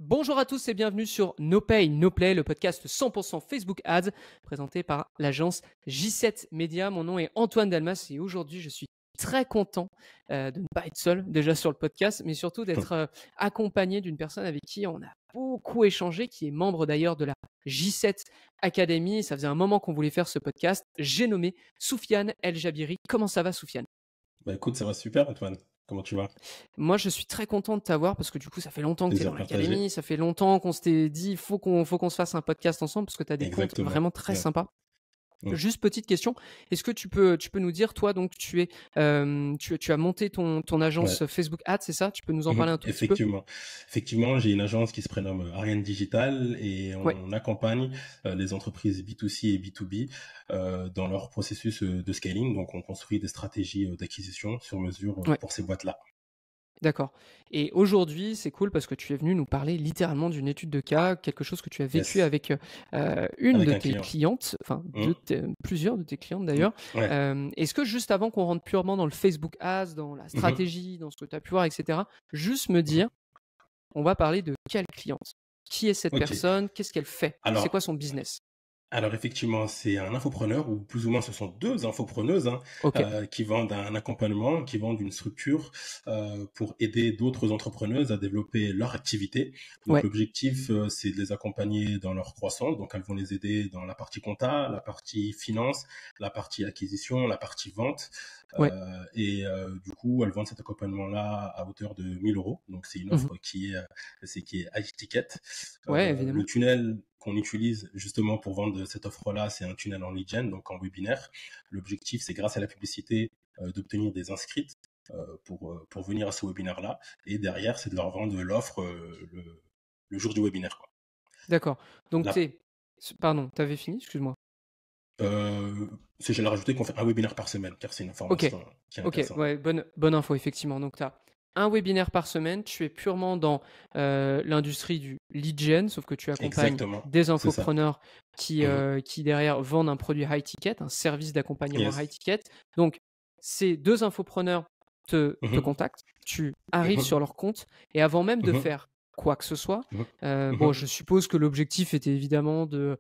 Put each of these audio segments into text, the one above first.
Bonjour à tous et bienvenue sur No Pay, No Play, le podcast 100% Facebook Ads présenté par l'agence J7 Media. Mon nom est Antoine Dalmas et aujourd'hui je suis très content de ne pas être seul déjà sur le podcast, mais surtout d'être accompagné d'une personne avec qui on a beaucoup échangé, qui est membre d'ailleurs de la J7 Academy. Ça faisait un moment qu'on voulait faire ce podcast. J'ai nommé Soufiane El Jabiri. Comment ça va, Soufiane? Bah écoute, ça va super Antoine. Comment tu vas? Moi, je suis très content de t'avoir parce que du coup, ça fait longtemps que tu es Plaisir dans partagé. l'académie, ça fait longtemps qu'on s'était dit, faut qu'on se fasse un podcast ensemble parce que tu as des comptes Exactement. vraiment très Ouais. sympas. Mm. Juste petite question, est-ce que tu peux nous dire, toi, donc tu as monté ton Ouais. agence Facebook Ads, c'est ça? Tu peux nous en Mhm. parler un tout petit peu? Effectivement, j'ai une agence qui se prénomme Ariane Digital et Ouais, on accompagne les entreprises B2C et B2B dans leur processus de scaling. Donc, on construit des stratégies d'acquisition sur mesure ouais. pour ces boîtes-là. D'accord. Et aujourd'hui, c'est cool parce que tu es venu nous parler littéralement d'une étude de cas, quelque chose que tu as vécu Yes. avec une Avec de un tes client. clientes, enfin Mm. plusieurs de tes clientes Mm. d'ailleurs. Ouais. Est-ce que juste avant qu'on rentre purement dans le Facebook Ads, dans la Mhm. stratégie, dans ce que tu as pu voir, etc., juste me Mhm. dire, on va parler de quelle cliente? Qui est cette Ok. personne? Qu'est-ce qu'elle fait? C'est quoi Alors, son business? Alors effectivement, c'est un infopreneur, ou plus ou moins ce sont deux infopreneuses Ok, qui vendent un accompagnement, qui vendent une structure pour aider d'autres entrepreneuses à développer leur activité. Donc ouais. l'objectif, c'est de les accompagner dans leur croissance. Donc elles vont les aider dans la partie compta, la partie finance, la partie acquisition, la partie vente. Ouais. Du coup, elles vendent cet accompagnement-là à hauteur de 1 000 euros. Donc c'est une Mhm. offre qui est high ticket. Ouais, Le évidemment. tunnel qu'on utilise justement pour vendre cette offre-là, c'est un tunnel en lead gen, donc en webinaire. L'objectif, c'est grâce à la publicité d'obtenir des inscrits pour venir à ce webinaire-là. Et derrière, c'est de leur vendre l'offre le jour du webinaire, quoi. D'accord. Donc Là, pardon, t'avais fini? Excuse-moi. euh, j'ai rajouté qu'on fait un webinaire par semaine, car c'est une Ok. information qui est Ok, intéressante. ouais, bonne info, effectivement. Donc, tu as un webinaire par semaine, tu es purement dans l'industrie du lead gen, sauf que tu accompagnes Exactement, des c'est ça. infopreneurs qui, Mhm. qui derrière vendent un produit high ticket, un service d'accompagnement high Yes. ticket. Donc, ces deux infopreneurs te Mhm. contactent, tu arrives Mhm. sur leur compte, et avant même de Mhm. faire quoi que ce soit, Mhm. bon, Mhm. je suppose que l'objectif était évidemment de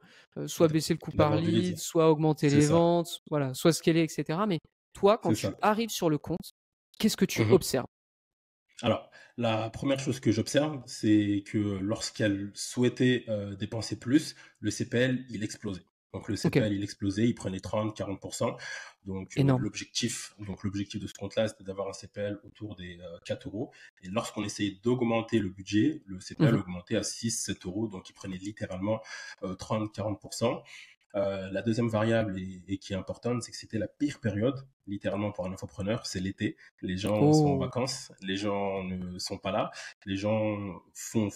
soit baisser le coût par D'avoir du lead, lead. soit augmenter C'est les ça, ventes, voilà, soit scaler, etc. Mais toi, quand c'est tu ça. arrives sur le compte, qu'est-ce que tu Mhm. observes? Alors, la première chose que j'observe, c'est que lorsqu'elle souhaitait dépenser plus, le CPL, il explosait. Donc le OK, CPL, il explosait, il prenait 30-40%. Donc énorme. l'objectif de ce compte-là, c'était d'avoir un CPL autour des 4 euros. Et lorsqu'on essayait d'augmenter le budget, le CPL Mmh. augmentait à 6-7 euros. Donc il prenait littéralement 30-40%. La deuxième variable et qui est importante, c'est que c'était la pire période, littéralement pour un infopreneur, c'est l'été. Les gens sont en Oh! vacances, les gens ne sont pas là, les gens font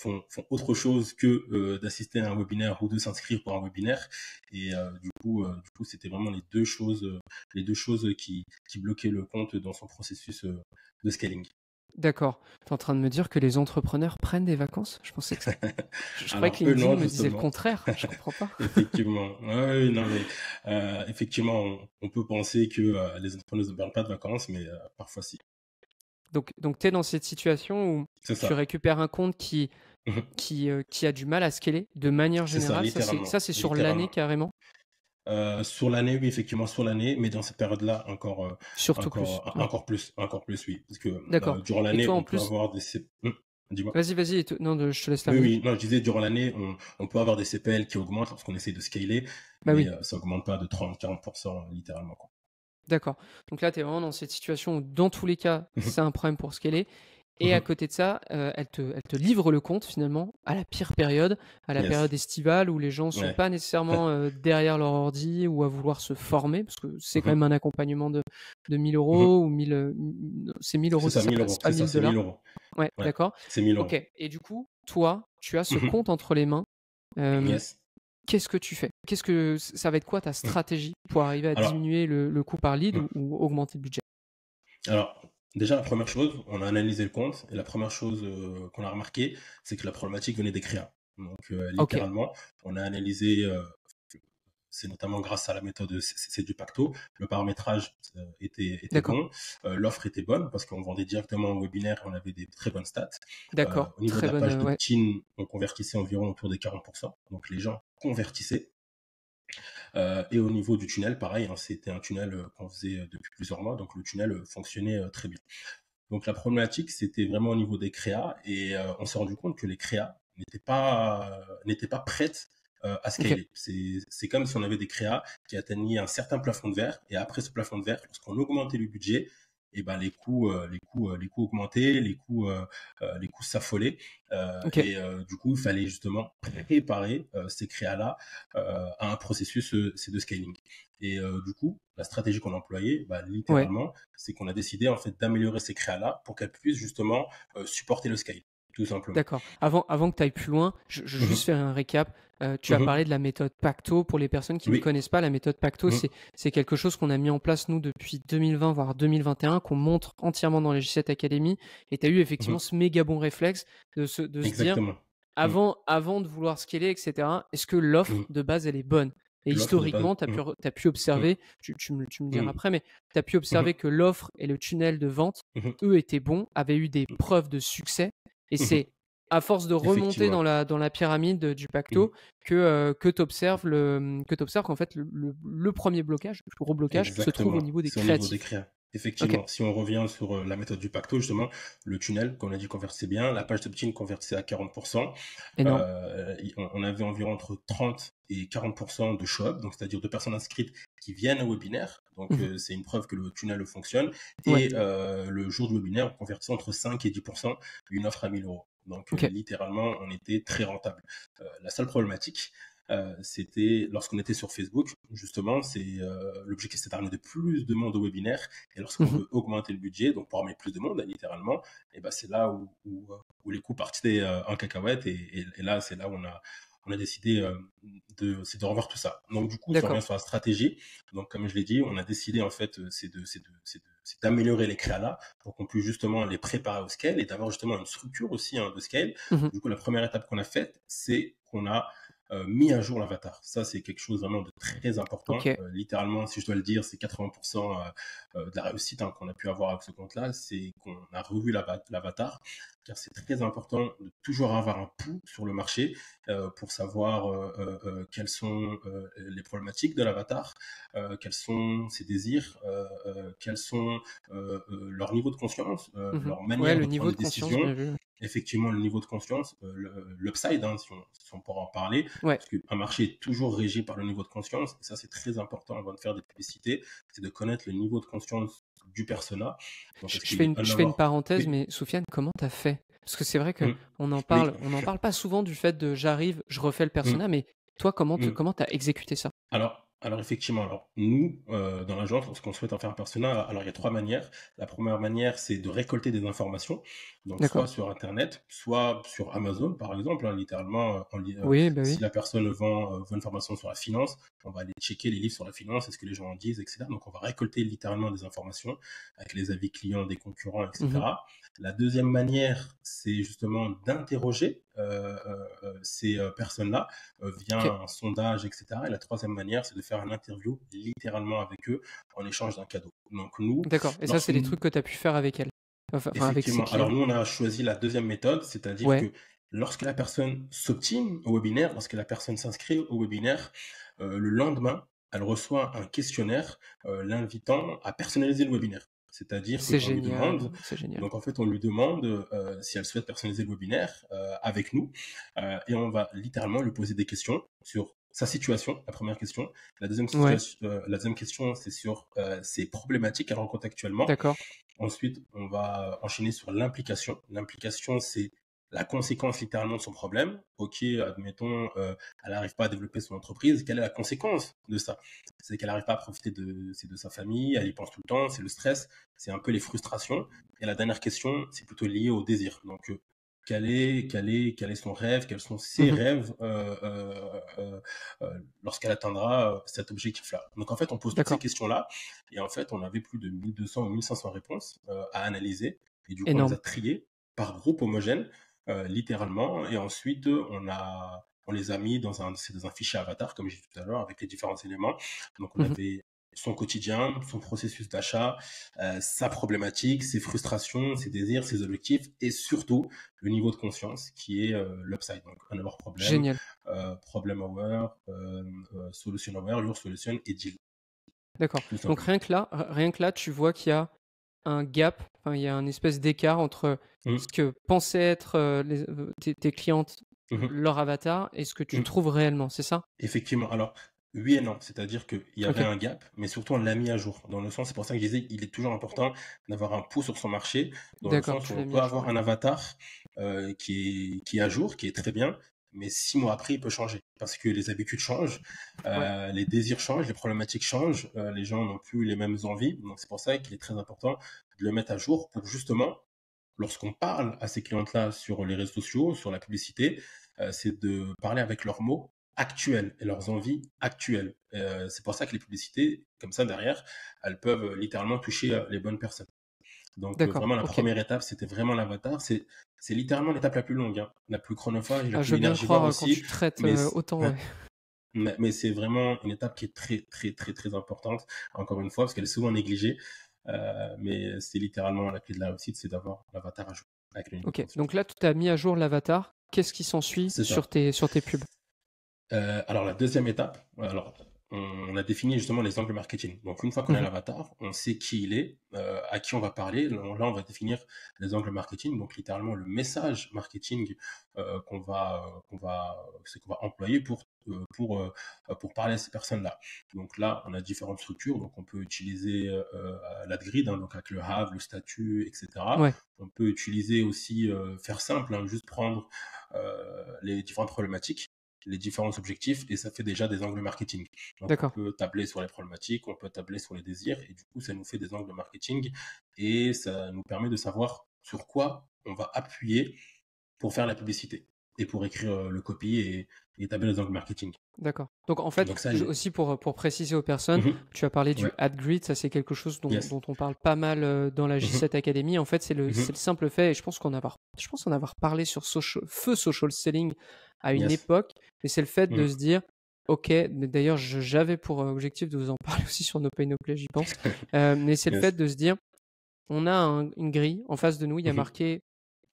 autre chose que d'assister à un webinaire ou de s'inscrire pour un webinaire. Du coup, c'était vraiment les deux choses qui bloquaient le compte dans son processus de scaling. D'accord. Tu es en train de me dire que les entrepreneurs prennent des vacances? Je pensais que je croyais Alors que eux LinkedIn non, me disait le justement. contraire. Je comprends pas. Effectivement. Ouais, ouais, non, mais effectivement, on peut penser que les entrepreneurs ne parlent pas de vacances, mais parfois si. Donc tu es dans cette situation où C'est tu ça. récupères un compte Mhm. qui a du mal à scaler de manière C'est ça, générale. Ça, littéralement. c'est sur l'année Littéralement. carrément? Sur l'année, oui, effectivement, sur l'année, mais dans cette période-là, Surtout plus. Ouais. encore plus, oui. Parce que D'accord. durant Et l'année, toi, en on peut plus, avoir dis-moi. vas-y, non, je te laisse Oui, terminer. oui, non, je disais, durant l'année, on peut avoir des CPL qui augmentent lorsqu'on essaie de scaler, Bah mais oui. ça augmente pas de 30-40%, littéralement, quoi. D'accord. Donc là, tu es vraiment dans cette situation où, dans tous les cas, c'est un problème pour scaler. Et à côté de ça, elle te livre le compte finalement à la pire période, à la Yes. période estivale où les gens sont Ouais. pas nécessairement derrière leur ordi ou à vouloir se former, parce que c'est quand même un accompagnement de 1000 Mhm. euros ou 1000, c'est 1000 euros, C'est ça, c'est ça, 1000 euros. c'est pas C'est ça, 1000 c'est 1000 dollars. euros. Ouais, Ouais, d'accord. c'est 1000 Ok. euros. Et du coup, toi, tu as ce Mhm. compte entre les mains. Euh, Yes. Qu'est-ce que tu fais? Ça va être quoi ta Mhm. stratégie pour arriver à Alors, diminuer le coût par lead mhm. ou augmenter le budget? Alors, déjà, la première chose, on a analysé le compte et la première chose qu'on a remarqué, c'est que la problématique venait des créas. Donc, Ok. littéralement, on a analysé c'est notamment grâce à la méthode c'est du pacto. Le paramétrage était D'accord. bon, l'offre était bonne parce qu'on vendait directement en webinaire et on avait des très bonnes stats. D'accord. Au niveau de Très la bonne, page ouais. d'opt-in, on convertissait environ autour des 40%. Donc les gens convertissaient. Et au niveau du tunnel, pareil, hein, c'était un tunnel qu'on faisait depuis plusieurs mois, donc le tunnel fonctionnait très bien. Donc la problématique, c'était vraiment au niveau des créas, et on s'est rendu compte que les créas n'étaient pas prêtes à Ok. scaler. C'est comme si on avait des créas qui atteignaient un certain plafond de verre, et après ce plafond de verre, lorsqu'on augmentait le budget, et ben les coûts augmentaient, les coûts s'affolaient, Ok. et du coup il fallait justement préparer ces créas-là à un processus c'est de scaling. Et du coup la stratégie qu'on employait, bah, Ouais. littéralement, c'est qu'on a décidé en fait d'améliorer ces créas-là pour qu'elles puissent justement supporter le scale, tout simplement. D'accord. Avant que tu ailles plus loin, je vais juste Mhm, faire un récap. Tu as mhm. parlé de la méthode Pacto. Pour les personnes qui ne Oui. connaissent pas, la méthode Pacto, Mhm, c'est quelque chose qu'on a mis en place, nous, depuis 2020, voire 2021, qu'on montre entièrement dans les G7 Academy. Et tu as eu effectivement mhm. ce méga bon réflexe de se dire, Exactement. Mhm, avant de vouloir scaler, etc., est-ce que l'offre mhm. de base, elle est bonne? Et L'offre de base. historiquement, tu Mhm, as pu mhm, observer, tu me diras mhm, après, mais tu as pu mhm, observer que l'offre et le tunnel de vente, mhm, eux, étaient bons, avaient eu des preuves de succès. Et mhm. c'est à force de remonter Effectivement. dans la pyramide du Mhm. pacto que tu observes, qu'en fait le premier blocage, le plus gros blocage, se trouve au Exactement, niveau des c'est au niveau des créatifs. créas. Ok. Effectivement, si on revient sur la méthode du pacto, justement, le tunnel, qu'on a dit convertissait bien, la page d'opt-in convertissait à 40%. Énorme. On avait environ entre 30 et 40% de show-up, donc c'est-à-dire de personnes inscrites qui viennent au webinaire. Donc Mhm. c'est une preuve que le tunnel fonctionne. Ouais. Et le jour du webinaire, on convertissait entre 5 et 10% une offre à 1 000 euros. Donc Ok. littéralement, on était très rentable. La seule problématique, c'était lorsqu'on était sur Facebook, justement, l'objectif, c'est d'amener de plus de monde au webinaire. Et lorsqu'on Mhm. veut augmenter le budget, donc pour amener plus de monde, littéralement, et ben c'est là où les coûts partaient en cacahuète. Et là, c'est là où on a décidé c'est de revoir tout ça. Donc du coup, si on revient D'accord. sur la stratégie, donc comme je l'ai dit, on a décidé en fait, c'est d'améliorer les créas là pour qu'on puisse justement les préparer au scale et d'avoir justement une structure aussi hein, de scale. Mhm. Du coup, la première étape qu'on a faite, c'est qu'on a mis à jour l'avatar. Ça, c'est quelque chose vraiment de très important. Ok. Littéralement, si je dois le dire, c'est 80% de la réussite hein, qu'on a pu avoir avec ce compte-là, c'est qu'on a revu l'avatar, car c'est très important de toujours avoir un pouls sur le marché pour savoir quelles sont les problématiques de l'avatar, quels sont ses désirs, quels sont leur niveau de conscience, Mhm. leur Ouais, manière le de niveau prendre de des conscience, décisions. bien vu. Effectivement, le niveau de conscience, l'upside, hein, si on pourra en parler, Ouais. parce qu'un marché est toujours régi par le niveau de conscience, et ça c'est très important avant de faire des publicités, c'est de connaître le niveau de conscience du persona. Donc est-ce qu'il est Je fais une unlock? parenthèse, Oui. mais Soufiane, comment t'as fait? Parce que c'est vrai que Mm. Oui. on en parle pas souvent du fait de j'arrive, je refais le Mm. persona, mais toi, Mm. comment t'as exécuté ça? Alors effectivement, alors nous, dans l'agence, lorsqu'on souhaite en faire un persona, alors il y a trois manières. La première manière, c'est de récolter des informations, donc D'accord. soit sur Internet, soit sur Amazon, par exemple, hein, littéralement, Oui, bah oui. si la personne veut une formation sur la finance, on va aller checker les livres sur la finance, est-ce que les gens en disent, etc. Donc on va récolter littéralement des informations avec les avis clients des concurrents, Mhm. etc. La deuxième manière, c'est justement d'interroger ces personnes-là via Ok. un sondage, etc. Et la troisième manière, c'est de faire une interview littéralement avec eux en échange d'un cadeau. Donc nous, D'accord. Et ça, c'est des lorsqu'une trucs que t'as pu faire avec elle. Enfin, avec ses effectivement, alors clients. nous, on a choisi la deuxième méthode, c'est-à-dire Ouais. que lorsque la personne s'obtine au webinaire, lorsque la personne s'inscrit au webinaire, le lendemain, elle reçoit un questionnaire l'invitant à personnaliser le webinaire. C'est-à-dire C'est qu'on lui génial. demande, C'est génial. donc en fait, on lui demande si elle souhaite personnaliser le webinaire avec nous, et on va littéralement lui poser des questions sur sa situation, la première question. Ouais. La deuxième question, c'est sur ses problématiques qu'elle rencontre actuellement. D'accord. Ensuite, on va enchaîner sur l'implication. L'implication, c'est la conséquence littéralement de son problème. Ok, admettons, elle n'arrive pas à développer son entreprise. Quelle est la conséquence de ça? C'est qu'elle n'arrive pas à profiter de sa famille, elle y pense tout le temps, c'est le stress, c'est un peu les frustrations. Et la dernière question, c'est plutôt lié au désir. Donc, quel est son rêve, quels sont ses Mhm. rêves lorsqu'elle atteindra cet objectif-là. Donc en fait, on pose toutes ces D'accord. questions-là et en fait, on avait plus de 1200 ou 1500 réponses à analyser. Et du coup, on les a Énorme. triées par groupe homogène, littéralement. Et ensuite, on a on les a mis c'est dans un fichier avatar, comme j'ai dit tout à l'heure, avec les différents éléments. Donc, on Mhm. avait son quotidien, son processus d'achat, sa problématique, ses frustrations, ses désirs, ses objectifs et surtout le niveau de conscience qui est l'upside. Donc, un hour problem, Génial. problem hour, solution hour, your solution et deal, D'accord. tout Donc simplement. rien que là, tu vois qu'il y a un gap, enfin, il y a un espèce d'écart entre ce Mhm, que pensaient être tes clientes, mhm, leur avatar, et ce que tu mhm. trouves réellement, c'est ça? Effectivement. Alors, oui et non. C'est-à-dire qu'il y avait Ok, un gap, mais surtout on l'a mis à jour. Dans le sens, c'est pour ça que je disais, il est toujours important d'avoir un pouls sur son marché, dans le d'accord, sens où tu on l'as mis peut à jour, avoir ouais. un avatar qui est à jour, qui est très bien, mais 6 mois après, il peut changer. Parce que les habitudes changent, Ouais, les désirs changent, les problématiques changent, les gens n'ont plus les mêmes envies. Donc c'est pour ça qu'il est très important de le mettre à jour pour justement, lorsqu'on parle à ces clientes-là sur les réseaux sociaux, sur la publicité, c'est de parler avec leurs mots actuels et leurs envies actuelles. C'est pour ça que les publicités, comme ça derrière, elles peuvent littéralement toucher les bonnes personnes. Donc d'accord, vraiment la ok. première étape, c'était vraiment l'avatar. C'est littéralement l'étape la plus longue, hein, la plus chronophage et la Ah, je plus veux bien le énergivore croire quand aussi, tu traites mais autant, ouais, ouais. mais c'est vraiment une étape qui est très très très très importante. Encore une fois, parce qu'elle est souvent négligée, mais c'est littéralement la clé de la réussite, c'est d'avoir l'avatar à jour avec le niveau de Ok, conscience. donc là, tu as mis à jour l'avatar. Qu'est-ce qui s'ensuit C'est ça. sur tes pubs? Alors la deuxième étape, alors on a défini justement les angles marketing. Donc une fois qu'on a Mhm. l'avatar, on sait qui il est, à qui on va parler. Là, on va définir les angles marketing, donc littéralement le message marketing qu'on va employer pour parler à ces personnes-là. Donc là, on a différentes structures. Donc on peut utiliser l'AdGrid, hein, donc avec le have, le statut, etc. Ouais, On peut utiliser aussi, faire simple, hein, juste prendre les différentes problématiques, les différents objectifs et ça fait déjà des angles marketing. Donc on d'accord. peut tabler sur les problématiques, on peut tabler sur les désirs et du coup ça nous fait des angles marketing et ça nous permet de savoir sur quoi on va appuyer pour faire la publicité et pour écrire le copy et tabler les angles marketing. D'accord. Donc en fait, Donc ça, aussi pour préciser aux personnes, Mhm. tu as parlé du Ouais, AdGrid, ça c'est quelque chose yes. dont on parle pas mal dans la Mhm. J7 Academy. En fait, c'est Mhm. le simple fait, et je pense en avoir parlé sur Feu Social Selling à une Yes. époque, mais c'est le fait de se Mhm. dire, ok, d'ailleurs j'avais pour objectif de vous en parler aussi sur No Pay No Play, j'y pense, mais c'est le Yes. fait de se dire, on a une grille en face de nous, il y a Mhm. marqué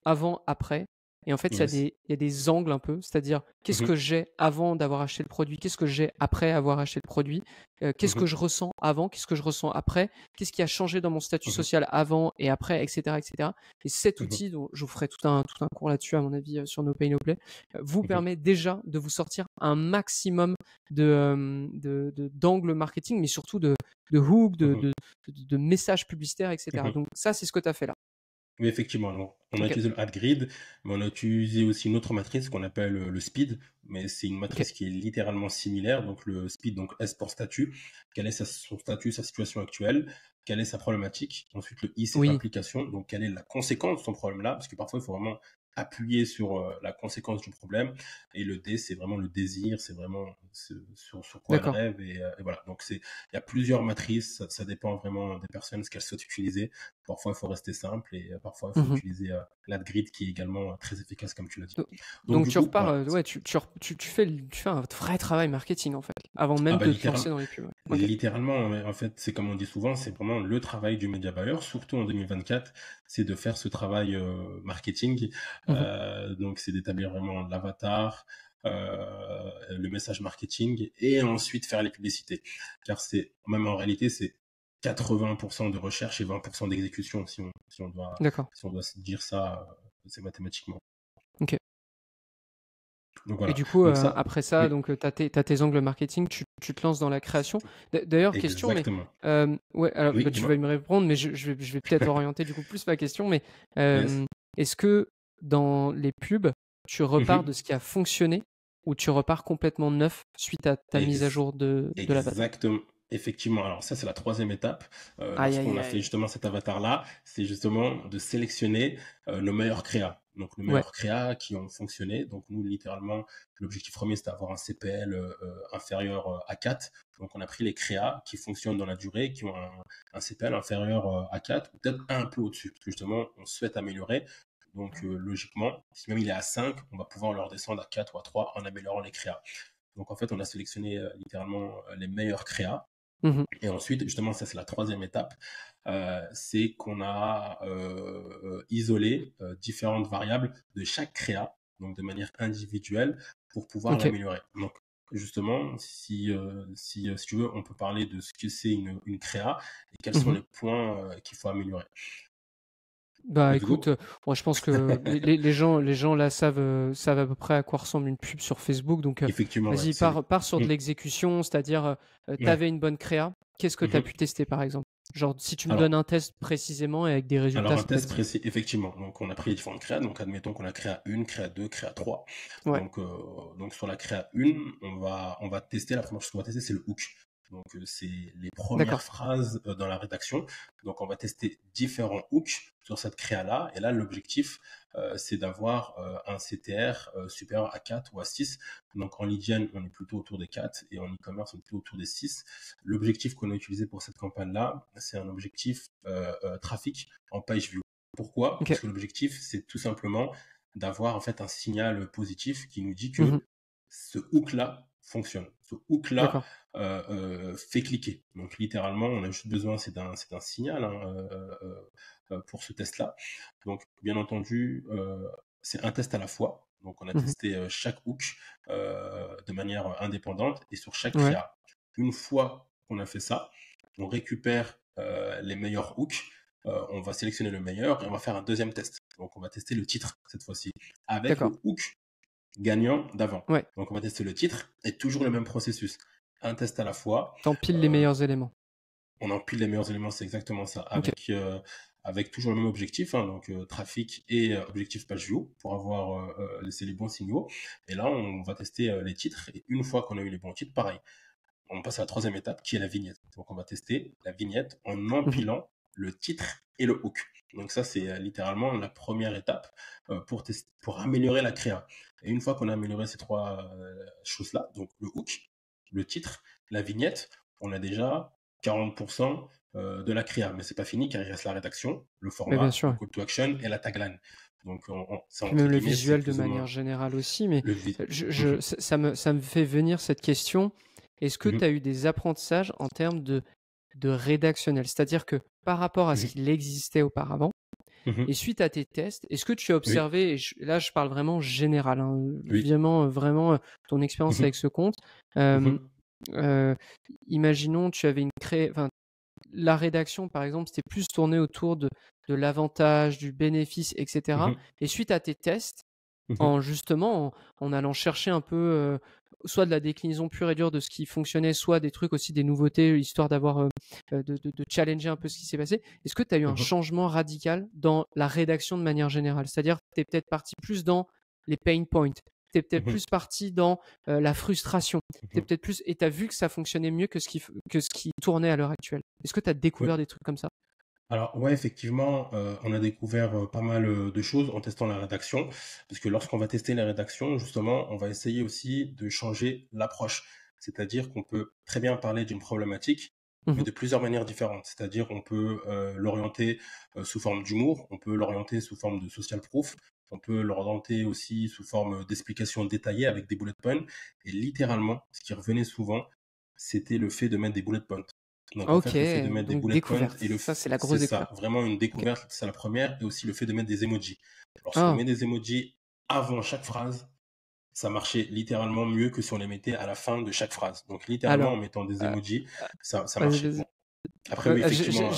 avant, après. Et en fait, Yes. il y a des angles un peu, c'est-à-dire qu'est-ce que Mhm. j'ai avant d'avoir acheté le produit, qu'est-ce que j'ai après avoir acheté le produit, qu'est-ce que Mhm. je ressens avant, qu'est-ce que je ressens après, qu'est-ce qui a changé dans mon statut Mhm. social avant et après, etc., etc. Et cet Mhm. outil, dont je vous ferai tout un cours là-dessus, à mon avis, sur No Pay No Play, vous Mhm. permet déjà de vous sortir un maximum d'angles marketing, mais surtout de hook, Mhm. de messages publicitaires, etc. Mhm. Donc ça, c'est ce que tu as fait là. Oui, effectivement. Donc, on a Ok, utilisé le AdGrid, mais on a utilisé aussi une autre matrice qu'on appelle le SPEED, mais c'est une ok. matrice qui est littéralement similaire. Donc, le SPEED, donc S pour statut, quel est son statut, sa situation actuelle, quelle est sa problématique. Ensuite, le I, c'est Oui, implication, donc quelle est la conséquence de son problème-là, parce que parfois, il faut vraiment appuyer sur la conséquence du problème. Et le D, c'est vraiment le désir, c'est vraiment sur quoi elle d'accord. rêve. Et voilà. Donc, il y a plusieurs matrices, ça dépend vraiment des personnes, ce qu'elles souhaitent utiliser. Parfois, il faut rester simple et parfois, il faut Mhm. utiliser l'AdGrid qui est également très efficace, comme tu l'as dit. Do- Donc, Donc du tu coup, repars, voilà. ouais, tu fais un vrai travail marketing en fait, avant Ah même bah, de te lancer dans les pubs. Ouais. Ok. littéralement, ouais, en fait, c'est comme on dit souvent, c'est vraiment le travail du média buyer, surtout en 2024, c'est de faire ce travail marketing. Mhm. Donc, c'est d'établir vraiment l'avatar, le message marketing et ensuite faire les publicités. Car même en réalité, c'est 80% de recherche et 20% d'exécution, D'accord. si on doit se dire ça, c'est mathématiquement. Ok. Donc Et voilà. du coup, Donc ça, après ça, oui, donc t'as tes angles marketing, tu te lances dans la création. D'ailleurs, question, mais exactement. ouais, alors Oui, bah, tu vas dis-moi. me répondre, mais je vais peut-être orienter du coup plus ma question. Mais Yes. est-ce que dans les pubs, tu repars de Mhm. ce qui a fonctionné ou tu repars complètement neuf suite à ta mise à Ex- jour de l'avatar? Exactement. Effectivement. Alors ça, c'est la troisième étape. Aïe, Lorsqu'on aïe, a fait aïe. justement cet avatar-là, c'est justement de sélectionner nos meilleurs créas. Donc nos Ouais, meilleurs créas qui ont fonctionné. Donc nous, littéralement, l'objectif premier, c'était d'avoir un CPL inférieur à 4. Donc on a pris les créas qui fonctionnent dans la durée, qui ont un CPL inférieur à 4, ou peut-être un peu au-dessus, parce que justement, on souhaite améliorer. Donc, logiquement, si même il est à 5, on va pouvoir le redescendre à 4 ou à 3 en améliorant les créas. Donc, en fait, on a sélectionné littéralement les meilleurs créas. Mmh. Et ensuite, justement, ça c'est la troisième étape, c'est qu'on a isolé différentes variables de chaque créa, donc de manière individuelle, pour pouvoir OK. l'améliorer. Donc, justement, si tu veux, on peut parler de ce que c'est une créa et quels sont Mmh. les points qu'il faut améliorer. Bah, Let's écoute, go. moi je pense que les gens là savent à peu près à quoi ressemble une pub sur Facebook, donc Effectivement, ouais, vas-y pars sur de Mm. l'exécution, c'est-à-dire, tu Ouais. une bonne créa. Qu'est-ce que tu as Mhm. pu tester par exemple? Genre si tu me donnes Alors, un test précisément et avec des résultats, Alors, un ça peut test être précis, effectivement. Donc, on a pris les différentes créas. Donc, admettons qu'on a créa 1, créa 2, créa 3. ouais, Donc sur la créa 1, on va tester, la première chose qu'on va tester, c'est le hook. Donc, c'est les premières d'accord. phrases dans la rédaction. Donc, on va tester différents hooks sur cette créa-là. Et là, l'objectif, c'est d'avoir un CTR supérieur à 4 ou à 6. Donc, en lead gen, on est plutôt autour des 4 et en e-commerce, on est plutôt autour des 6. L'objectif qu'on a utilisé pour cette campagne-là, c'est un objectif trafic en page view. Pourquoi? OK. Parce que l'objectif, c'est tout simplement d'avoir en fait un signal positif qui nous dit Mmh. que ce hook-là fonctionne. Ce hook-là D'accord. fait cliquer. Donc littéralement, on a juste besoin, c'est un signal hein, pour ce test-là. Donc bien entendu, c'est un test à la fois. Donc on a Mmh. testé chaque hook de manière indépendante et sur chaque Ouais, créa. Une fois qu'on a fait ça, on récupère les meilleurs hooks, on va sélectionner le meilleur et on va faire un deuxième test. Donc on va tester le titre cette fois-ci avec d'accord. le hook gagnant d'avant. Ouais, Donc on va tester le titre et toujours le même processus. Un test à la fois. tu empiles les Euh, meilleurs éléments. on empile les meilleurs éléments, c'est exactement ça, OK. avec toujours le même objectif, hein, donc trafic et objectif page view pour avoir laissé les bons signaux. Et là, on va tester les titres. Et une fois qu'on a eu les bons titres, pareil, on passe à la troisième étape qui est la vignette. Donc on va tester la vignette en Mmh. empilant le titre et le hook. Donc ça, c'est littéralement la première étape pour améliorer la créa. Et une fois qu'on a amélioré ces trois choses-là, donc le hook, le titre, la vignette, on a déjà 40% de la créa. Mais c'est pas fini car il reste la rédaction, le Mais bien format, sûr, le ouais. call to action et la tagline. Donc c'est Puis entre même le guillemets, c'est visuel de plus ou manière moins générale aussi, mais le vide. ça me fait venir cette question. Est-ce que tu as eu des apprentissages en termes de rédactionnel? C'est-à-dire que par rapport à ce qu'il existait auparavant et suite à tes tests, est-ce que tu as Oui, observé, et là je parle vraiment général, hein, oui. évidemment, vraiment ton expérience avec ce compte, hem, heu, imaginons tu avais enfin la rédaction, par exemple, c'était plus tourné autour de l'avantage, du bénéfice, etc. Et suite à tes tests, en justement, en allant chercher un peu, soit de la déclinaison pure et dure de ce qui fonctionnait, soit des trucs aussi, des nouveautés, histoire d'avoir, de challenger un peu ce qui s'est passé. Est-ce que tu as eu un changement radical dans la rédaction de manière générale? C'est-à-dire, tu es peut-être parti plus dans les pain points, tu es peut-être plus parti dans, la frustration, tu es peut-être plus et tu as vu que ça fonctionnait mieux que ce qui tournait à l'heure actuelle. Est-ce que tu as Oui. découvert des trucs comme ça? Alors ouais, effectivement, on a découvert pas mal de choses en testant la rédaction, parce que lorsqu'on va tester la rédaction, justement, on va essayer aussi de changer l'approche. C'est-à-dire qu'on peut très bien parler d'une problématique, mais Mmh. de plusieurs manières différentes. C'est-à-dire on peut l'orienter sous forme d'humour, on peut l'orienter sous forme de social proof, on peut l'orienter aussi sous forme d'explications détaillées avec des bullet points. Et littéralement, ce qui revenait souvent, c'était le fait de mettre des bullet points. Donc en OK, fait, le fait de mettre des donc bullet points découverte. et Ça, c'est la grosse c'est ça, découverte. vraiment une OK. découverte, c'est la première, et aussi le fait de mettre des emojis. Lorsqu'on Ah! met des emojis avant chaque phrase, ça marchait littéralement mieux que si on les mettait à la fin de chaque phrase. Donc littéralement, en Alors, mettant des heu, emojis, ça vas-y, marchait. vas-y. Bon. Après, oui, effectivement.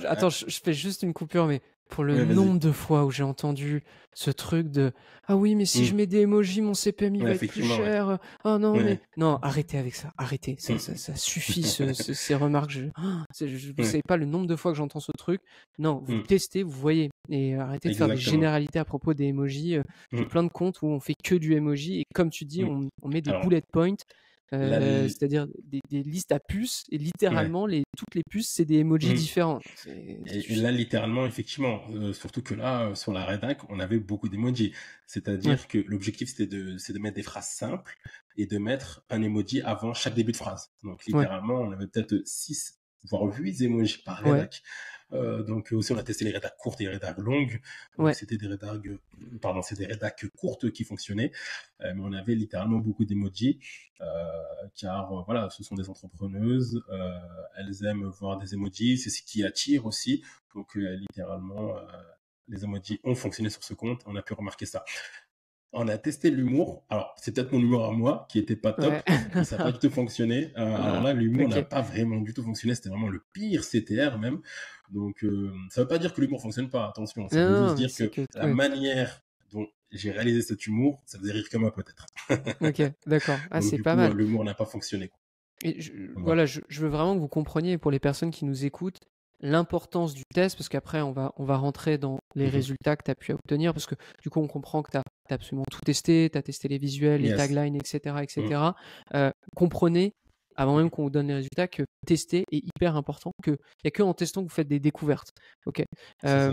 Attends, je fais juste une coupure, mais pour le Ouais, vas-y. nombre de fois où j'ai entendu ce truc de: «Ah oui, mais si je Mm. mets des emojis, mon CPM, il Ouais, va être plus effectivement, ouais. cher, oh non, mais» Ouais. non, arrêtez avec ça, arrêtez, Mm. ça suffit ces remarques, vous Ouais. savez pas le nombre de fois que j'entends ce truc. Non, vous Mm. testez, vous voyez et arrêtez de faire des Exactement. généralités à propos des emojis, j'ai Mm. plein de comptes où on fait que du emoji et comme tu dis, Mm. on met des Alors, bullet points. là, C'est-à-dire des listes à puces et ouais. littéralement toutes les puces, c'est des emojis Mm. différents. C'est ça Et suffit. là, littéralement, effectivement, surtout que là, sur la rédac, on avait beaucoup d'emojis. Ouais. C'est-à-dire que l'objectif, c'est de mettre des phrases simples et de mettre un emoji avant chaque début de phrase. Donc, Ouais. littéralement, on avait peut-être voire 8 emojis par Ouais. rédac. Donc aussi on a testé les rédacs courtes et les rédacs longues. Donc Ouais. c'était des rédacs courtes qui fonctionnaient, mais on avait littéralement beaucoup d'emojis, car voilà, ce sont des entrepreneuses, elles aiment voir des emojis, c'est ce qui attire aussi. Donc littéralement, les emojis ont fonctionné sur ce compte, on a pu remarquer ça. On a testé l'humour. Alors, c'est peut-être mon humour à moi qui était pas top, Ouais. mais ça n'a pas du tout fonctionné. Alors là, l'humour n'a Ok. pas vraiment du tout fonctionné. C'était vraiment le pire CTR même. Donc, ça veut pas dire que l'humour fonctionne pas. Attention, ça veut juste Non, mais dire c'est que que la ouais. manière dont j'ai réalisé cet humour, ça faisait rire que moi peut-être. Ok, d'accord. Ah, Donc c'est du pas coup, mal. l'humour n'a pas fonctionné, quoi. Et Voilà. voilà, je veux vraiment que vous compreniez, pour les personnes qui nous écoutent, l'importance du test, parce qu'après, on va rentrer dans les Mhm. résultats que tu as pu obtenir, parce que du coup, on comprend que tu as absolument tout testé, tu as testé les visuels, les Yes. taglines, etc. Mhm. etc. Comprenez, avant même qu'on vous donne les résultats, que tester est hyper important, qu'il n'y a que en testant que vous faites des découvertes. Ok. C'est ça.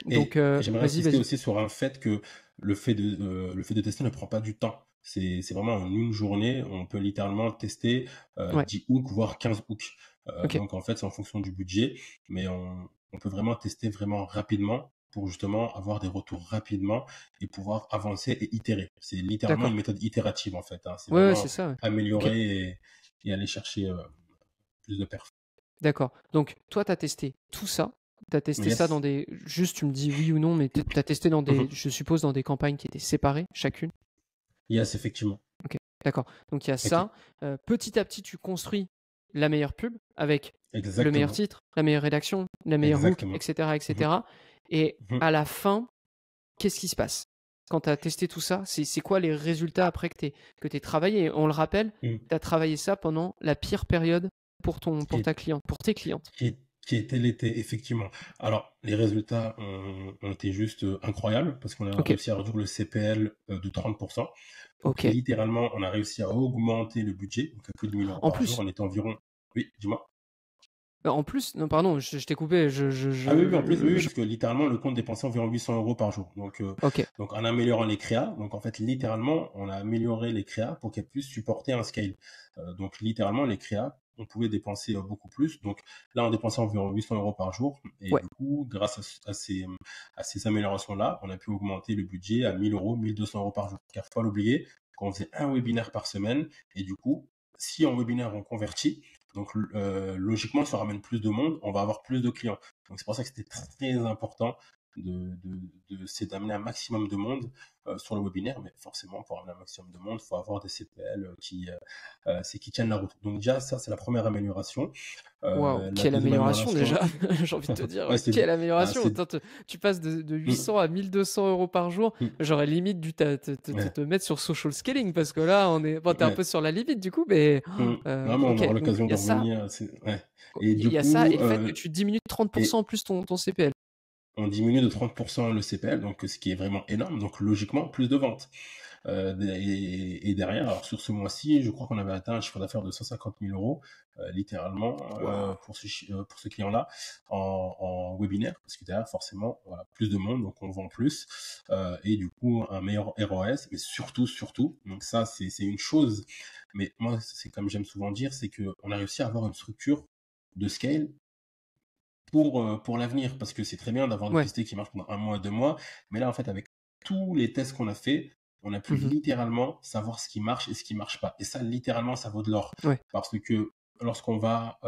Donc, Et j'aimerais vas-y, insister vas-y. aussi sur un fait que le fait de tester ne prend pas du temps. C'est vraiment en une journée, on peut littéralement tester Ouais, 10 hooks, voire 15 hooks. ok, Donc en fait, c'est en fonction du budget, mais on peut vraiment tester vraiment rapidement pour justement avoir des retours rapidement et pouvoir avancer et itérer. C'est littéralement une d'accord. méthode itérative en fait, hein. C'est Ouais, ouais, c'est vraiment ça. Ouais. Ok. améliorer et aller chercher plus de perf. D'accord. Donc, toi, tu as testé tout ça. Tu as testé ça dans Yes. des. Juste, tu me dis oui ou non, mais tu as testé dans des. Je suppose, dans des campagnes qui étaient séparées, chacune. Yes, effectivement. Ok. D'accord. Donc, il y a Ok. ça. Petit à petit, tu construis la meilleure pub avec le meilleur Exactement. titre, la meilleure rédaction, la meilleure hook, Exactement. etc. Mhm. etc. Et Mhm. à la fin, qu'est-ce qui se passe? Quand tu as testé tout ça, c'est quoi les résultats après que tu travaillé? On le rappelle, Mhm. tu as travaillé ça pendant la pire période pour Qui, ta cliente, pour tes clientes. qui était l'été, effectivement. Alors, les résultats ont été juste incroyables parce qu'on a Ok. réussi à réduire le CPL de 30%. Donc, Ok. littéralement, on a réussi à augmenter le budget, donc à plus de 1 000 € En par jour. plus, On était environ... Oui, dis-moi. en plus, non, pardon, je t'ai coupé. Ah oui, oui, en plus, oui, oui, parce que littéralement, le compte dépensait environ 800 € par jour. Ok, Donc, en améliorant les créas, donc en fait, littéralement, on a amélioré les créas pour qu'elles puissent supporter un scale. Donc, littéralement, les créas, on pouvait dépenser beaucoup plus. Donc, là, on dépensait environ 800 € par jour. Et ouais, du coup, grâce à ces améliorations-là, on a pu augmenter le budget à 1 000 €, 1 200 € par jour. Car faut pas l'oublier, qu'on faisait un webinaire par semaine. Et du coup, si en webinaire on convertit, donc logiquement, ça ramène plus de monde, on va avoir plus de clients. Donc c'est pour ça que c'était très important c'est d'amener un maximum de monde sur le webinaire, mais forcément pour amener un maximum de monde, il faut avoir des CPL qui tiennent la route. Donc déjà ça c'est la première amélioration. waouh, La quelle deuxième amélioration amélioration, déjà. J'ai envie de te dire, ouais quelle ah, amélioration. Attends, tu passes de mm, 800 à 1 200 € par jour. mm, J'aurais limite dû ouais, te mettre sur social scaling parce que là, bon, t'es un ouais, peu sur la limite du coup, mais non mais on aura ok. Donc l'occasion il y de a ça, revenir. Ouais. Et il du y a ça coup, et le fait que tu diminues de 30% et en plus ton CPL. on diminue de 30% le CPL, donc ce qui est vraiment énorme. Donc logiquement, plus de ventes. Et derrière, alors sur ce mois-ci, je crois qu'on avait atteint un chiffre d'affaires de 150 000 € littéralement, Waouh. pour ce client-là en webinaire, parce que derrière, forcément, voilà, plus de monde, donc on vend plus, et du coup, un meilleur ROS, mais surtout, donc ça, c'est une chose, mais moi, c'est comme j'aime souvent dire, c'est qu'on a réussi à avoir une structure de scale pour l'avenir, parce que c'est très bien d'avoir une Ouais. piste qui marche pendant un mois, 2 mois, mais là, en fait, avec tous les tests qu'on a fait, on a pu Mhm. littéralement savoir ce qui marche et ce qui marche pas. Et ça, littéralement, ça vaut de l'or. Ouais. Parce que lorsqu'on va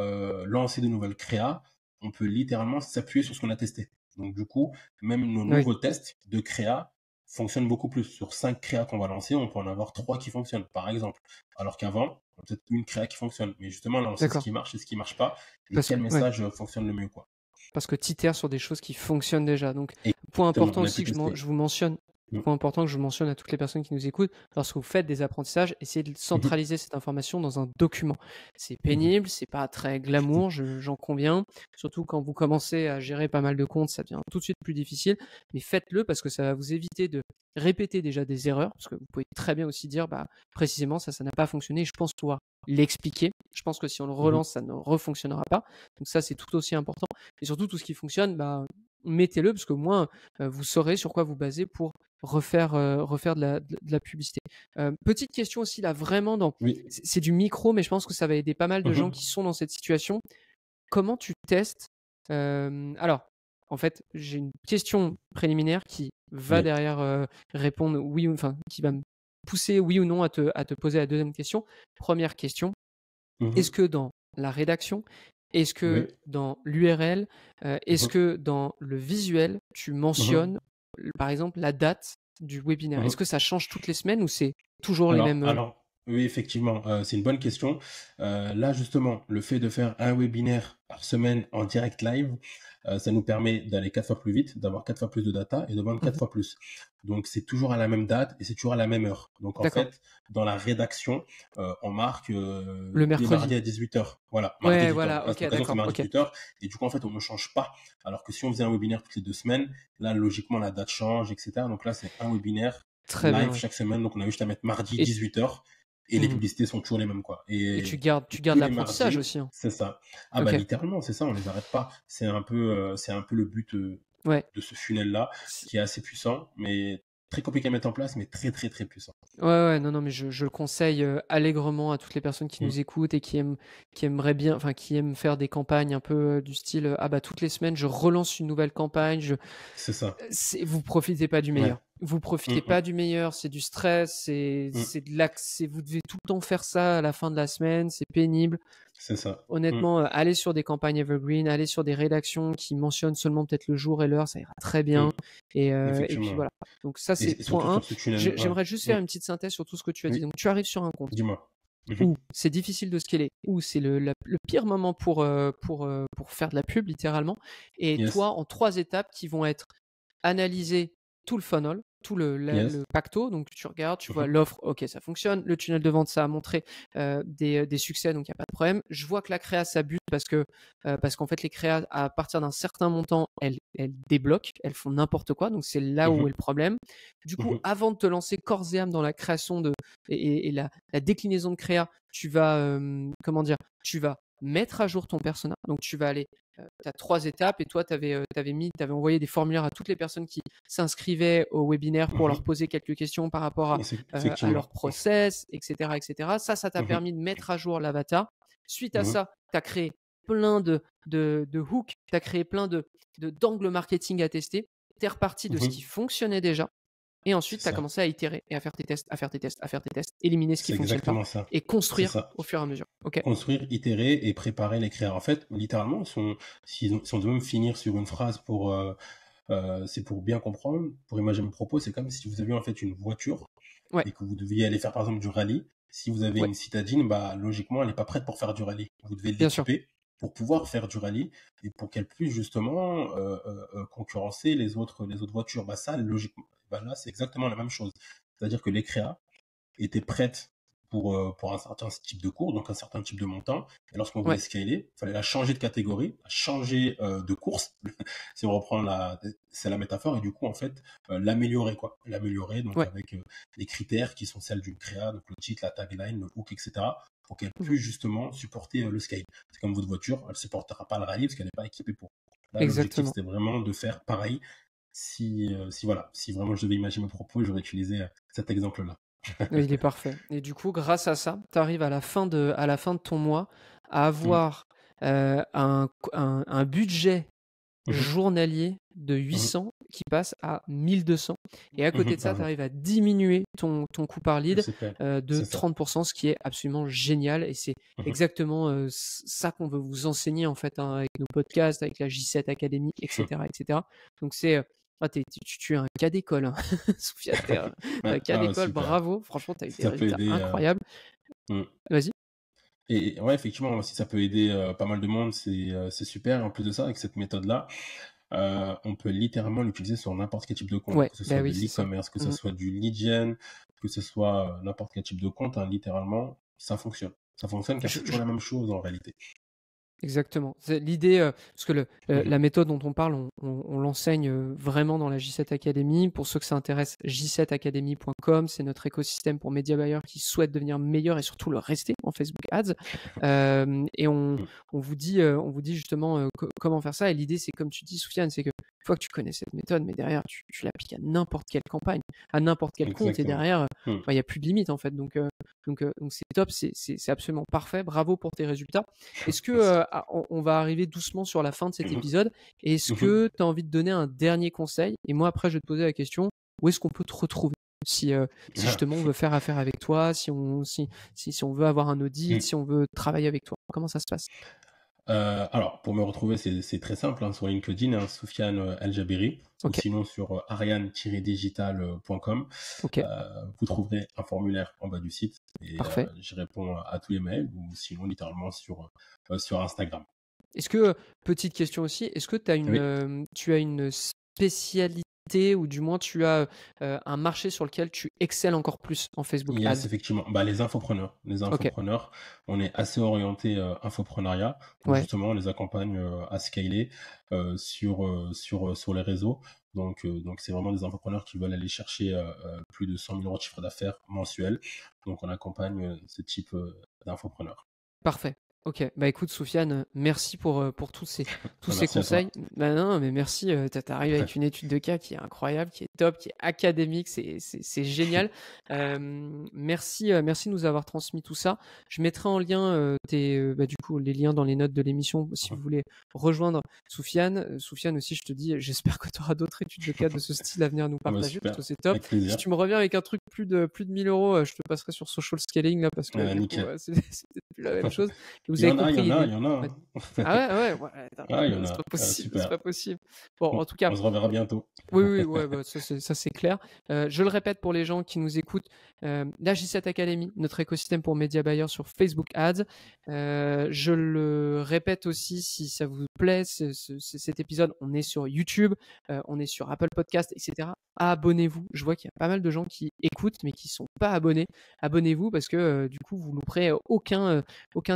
lancer de nouvelles créas, on peut littéralement s'appuyer sur ce qu'on a testé. Donc, du coup, même nos Oui. nouveaux tests de créa fonctionnent beaucoup plus. Sur 5 créas qu'on va lancer, on peut en avoir 3 qui fonctionnent, par exemple. Alors qu'avant, on a peut-être une créa qui fonctionne. Mais justement, là, on sait ce D'accord. qui marche et ce qui marche pas, et Parce que quel ouais. message fonctionne le mieux, quoi. Parce que tu itères sur des choses qui fonctionnent déjà. Donc, point Exactement, important on a pu aussi que tester. je vous mentionne, Mm. point important que je mentionne à toutes les personnes qui nous écoutent, lorsque vous faites des apprentissages, essayez de Mhm. centraliser cette information dans un document. C'est Mhm. pénible, c'est pas très glamour, j'en conviens. Surtout quand vous commencez à gérer pas mal de comptes, ça devient tout de suite plus difficile. Mais faites-le parce que ça va vous éviter de répéter déjà des erreurs. Parce que vous pouvez très bien aussi dire, bah, précisément, ça n'a pas fonctionné. Je pense pouvoir l'expliquer. Je pense que si on le Mhm. relance, ça ne refonctionnera pas. Donc ça, c'est tout aussi important. Et surtout, tout ce qui fonctionne, bah, mettez-le parce qu'au moins, vous saurez sur quoi vous baser pour refaire de la publicité. Petite question aussi, là, vraiment, Oui. c'est du micro, mais je pense que ça va aider pas mal de gens Mhm. qui sont dans cette situation. comment tu testes alors, en fait, j'ai une question préliminaire qui va Oui. derrière répondre oui ou enfin, qui va me pousser oui ou non à te poser la deuxième question. Première question, est-ce Mhm. que dans la rédaction, est-ce Oui. que dans l'URL, est-ce Mhm. que dans le visuel, tu Mhm. mentionnes, par exemple, la date du webinaire? Est-ce Mhm. que ça change toutes les semaines ou c'est toujours les Alors, mêmes alors, oui, effectivement, c'est une bonne question. Là, justement, le fait de faire un webinaire par semaine en direct live, ça nous permet d'aller 4 fois plus vite, d'avoir 4 fois plus de data et de vendre 4 Mmh. fois plus. Donc, c'est toujours à la même date et c'est toujours à la même heure. Donc, en D'accord. fait, dans la rédaction, on marque Le tous les mardis mercredi. à 18 h. Voilà, mardi à Ouais, 18 h. Donc voilà, là, OK, cette occasion, c'est d'accord, mardi OK. 18 h. Et du coup, en fait, on ne change pas. Alors que si on faisait un webinaire toutes les 2 semaines, là, logiquement, la date change, etc. Donc là, c'est un webinaire Très bien, live ouais. chaque semaine. Donc, on a juste à mettre mardi Et 18 h et les mmh publicités sont toujours les mêmes, quoi. et tu Et gardes tous les l'apprentissage mardis, aussi, hein? c'est ça. Ah bah OK, littéralement, c'est ça, on les arrête pas. C'est un peu le but ouais. de ce funnel-là, C qui est assez puissant, mais très compliqué à mettre en place, mais très très très puissant. Ouais, ouais, non, non, mais je le conseille, allègrement à toutes les personnes qui Mm. nous écoutent et qui aimeraient bien enfin, qui aiment faire des campagnes un peu, du style, «Ah bah, toutes les semaines, je relance une nouvelle campagne, je» C'est ça. c'est vous profitez pas du Ouais. meilleur. Vous Mm, profitez pas mm, du meilleur, c'est du stress, mm. c'est de l'ax c'est vous devez tout le temps faire ça à la fin de la semaine, c'est pénible. C'est ça. Mm. Honnêtement, allez sur des campagnes evergreen, allez sur des rédactions qui mentionnent seulement peut-être le jour et l'heure, ça ira très bien Mm. et puis Effectivement. voilà. Donc ça, c'est Et surtout point 1. sur ce tunnel. Ouais. J'aimerais juste Mm. faire une petite synthèse sur tout ce que tu as dit. Oui, Donc tu arrives sur un compte dis-moi. Mhm. où c'est difficile de scaler, où c'est le pire moment pour faire de la pub littéralement et Yes. toi, en 3 étapes qui vont être analyser tout le funnel, tout Yes. le pacto. Donc tu regardes, tu vois Mhm. l'offre, OK, ça fonctionne. Le tunnel de vente, ça a montré, des succès, donc il y a pas de problème. Je vois que la créa, ça bute parce qu'en fait les créas, à partir d'un certain montant, elles débloquent, elles font n'importe quoi, donc c'est là où est Mhm. le problème. Du coup, Mhm. avant de te lancer corps et âme dans la création et la déclinaison de créa, tu vas, comment dire? Tu vas mettre à jour ton persona. Donc tu vas aller, tu as 3 étapes et toi tu avais, envoyé des formulaires à toutes les personnes qui s'inscrivaient au webinaire pour leur Mhm. poser quelques questions par rapport à Effectivement. leur process, et cetera, et cetera. Ça t'a Mhm. permis de mettre à jour l'avatar. Suite à Mhm. ça, tu as créé plein de hooks, tu as créé plein d'angles marketing à tester. Tu es reparti de ce qui Mhm. fonctionnait déjà et C'est ensuite tu as ça. commencé à itérer et à faire tes tests, à faire tes tests, à faire tes tests, éliminer ce qui C'est fonctionne pas exactement ça. et C'est construire ça. au fur et à mesure. OK. Construire, itérer et préparer les créas. En fait, littéralement, si on devait me finir sur une phrase c'est pour bien comprendre, pour imaginer mon propos, c'est comme si vous aviez en fait une voiture Ouais, et que vous deviez aller faire par exemple du rallye. Si vous avez ouais, une citadine, bah logiquement, elle n'est pas prête pour faire du rallye. Vous devez bien sûr. l'équiper pour pouvoir faire du rallye et pour qu'elle puisse justement concurrencer les autres voitures. Bah ça, logiquement, bah là, c'est exactement la même chose. C'est-à-dire que les créas étaient prêtes pour un certain type de cours, donc un certain type de montant. Et lorsqu'on voulait Ouais. scaler, il fallait la changer de catégorie, la changer de course, si on reprend c'est la métaphore, et du coup, en fait, l'améliorer, quoi. L'améliorer, donc Ouais. avec les critères qui sont celles d'une créa, donc le titre, la tagline, le hook, etc., pour qu'elle Mmh. puisse justement supporter le scale. C'est comme votre voiture, elle ne supportera pas le rallye parce qu'elle n'est pas équipée pour. Là, l'objectif, Exactement. c'était vraiment de faire pareil. Si vraiment je devais imaginer mes propos, j'aurais utilisé cet exemple-là. Oui, il est parfait. Et du coup, grâce à ça, tu arrives à la fin de ton mois à Mhm, avoir un budget mhm, journalier de mhm, 800 qui passe à 1200. Et à côté mhm, de ça, par tu jour. arrives à diminuer ton coût par lead Super, de c'est ça. 30%, ce qui est absolument génial. Et c'est Mhm. exactement ça qu'on veut vous enseigner en fait hein, avec nos podcasts, avec la J7 Academy, etc. etc. Donc c'est... tu es un cas d'école, hein. Sophia, t'es un Ouais, cas ah, d'école, super. bravo. Franchement, tu as eu Si des ça peut résultats aider. incroyables. Mm. Vas-y. Et ouais, effectivement, si ça peut aider pas mal de monde, c'est super. En plus de ça, avec cette méthode-là, on peut littéralement l'utiliser sur n'importe quel type de compte, Ouais, que ce bah soit de oui, c'est ça. l'e-commerce, que ce Mhm. soit du lead gen, que ce soit n'importe quel type de compte, hein, littéralement, ça fonctionne. Ça fonctionne car Je, c'est toujours je- la même chose en réalité. Exactement. C'est l'idée, parce que Mhm. la méthode dont on parle, on l'enseigne vraiment dans la J7 Academy. Pour ceux que ça intéresse, j7academy.com, c'est notre écosystème pour média buyers qui souhaitent devenir meilleurs et surtout le rester en Facebook Ads. Et Mm. on vous dit justement comment faire ça. Et l'idée, c'est comme tu dis, Soufiane, c'est que une fois que tu connais cette méthode, mais derrière, tu l'appliques à n'importe quelle campagne, à n'importe quel compte, et Exactement. derrière, Mm. il n'y a plus de limite en fait. Donc c'est top, c'est absolument parfait. Bravo pour tes résultats. Est-ce que Merci. on va arriver doucement sur la fin de cet Mhm. épisode? Est-ce Mhm. que tu as envie de donner un dernier conseil? Et moi, après, je vais te poser la question, où est-ce qu'on peut te retrouver? Si justement on veut faire affaire avec toi, si on veut avoir un audit, Mm. si on veut travailler avec toi, comment ça se passe? Alors, pour me retrouver, c'est très simple, hein, sur LinkedIn, hein, Soufiane El Jaberi, ou Ok, sinon sur ariane-digital.com. ok, Vous trouverez un formulaire en bas du site et parfait. j'y réponds à tous les mails, ou sinon littéralement sur Instagram. Est-ce que, petite question aussi, est-ce que Oui. tu as une spécialité ou du moins tu as un marché sur lequel tu excelles encore plus en Facebook Yes, Ads? effectivement. Bah, les infopreneurs. Les Ok, infopreneurs, on est assez orienté infopreneuriat, où ouais, justement on les accompagne à scaler sur les réseaux. Donc c'est vraiment des infopreneurs qui veulent aller chercher plus de 100 000 euros de chiffre d'affaires mensuel. Donc on accompagne ce type d'infopreneurs. parfait. Ok, bah écoute Soufiane, merci pour tous ces Merci à toi. conseils. Bah non, mais merci, t'arrives avec une étude de cas qui est incroyable, qui est top, qui est académique, c'est génial. Merci de nous avoir transmis tout ça. Je mettrai en lien du coup, les liens dans les notes de l'émission si vous voulez rejoindre Soufiane. Soufiane aussi, je te dis, j'espère que tu auras d'autres études de cas de ce style à venir nous Ah bah, partager parce super, que c'est top. avec Si plaisir. tu me reviens avec un truc plus de 1000 euros, je te passerai sur social scaling là parce que du coup, Nickel. c'est peut-être plus la même chose. Vous Il y avez en a, il y compris en a, l'idée. il y en a, Ouais. hein. Ah ouais, attends, Ah, il y en c'est a. pas possible, c'est Super. pas possible. Bon, Bon, en tout cas, on se reverra bientôt. oui, ouais, bah, ça c'est clair. Je le répète pour les gens qui nous écoutent, la J7 Academy, notre écosystème pour média buyers sur Facebook Ads. Je le répète aussi, si ça vous plaît, cet épisode, on est sur YouTube, on est sur Apple Podcast, etc. Abonnez-vous. Je vois qu'il y a pas mal de gens qui écoutent mais qui sont pas abonnés. Abonnez-vous parce que du coup, vous louperez aucun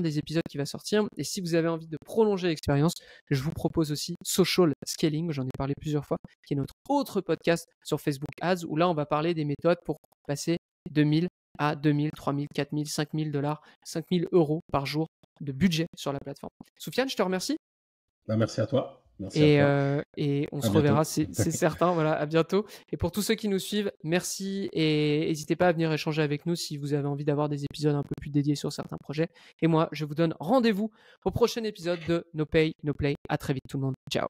des épisodes qui va sortir. Et si vous avez envie de prolonger l'expérience, je vous propose aussi Social Scaling, j'en ai parlé plusieurs fois, qui est notre autre podcast sur Facebook Ads, où là, on va parler des méthodes pour passer 2000 à 2000, 3000, 4000, 5000 dollars, 5000 euros par jour de budget sur la plateforme. Soufiane, je te remercie. Bah, merci à toi. Merci à toi. Et on À se reverra, bientôt. c'est certain. Voilà, à bientôt. Et pour tous ceux qui nous suivent, merci et n'hésitez pas à venir échanger avec nous si vous avez envie d'avoir des épisodes un peu plus dédiés sur certains projets. Et moi, je vous donne rendez-vous au prochain épisode de No Pay, No Play. À très vite tout le monde. Ciao.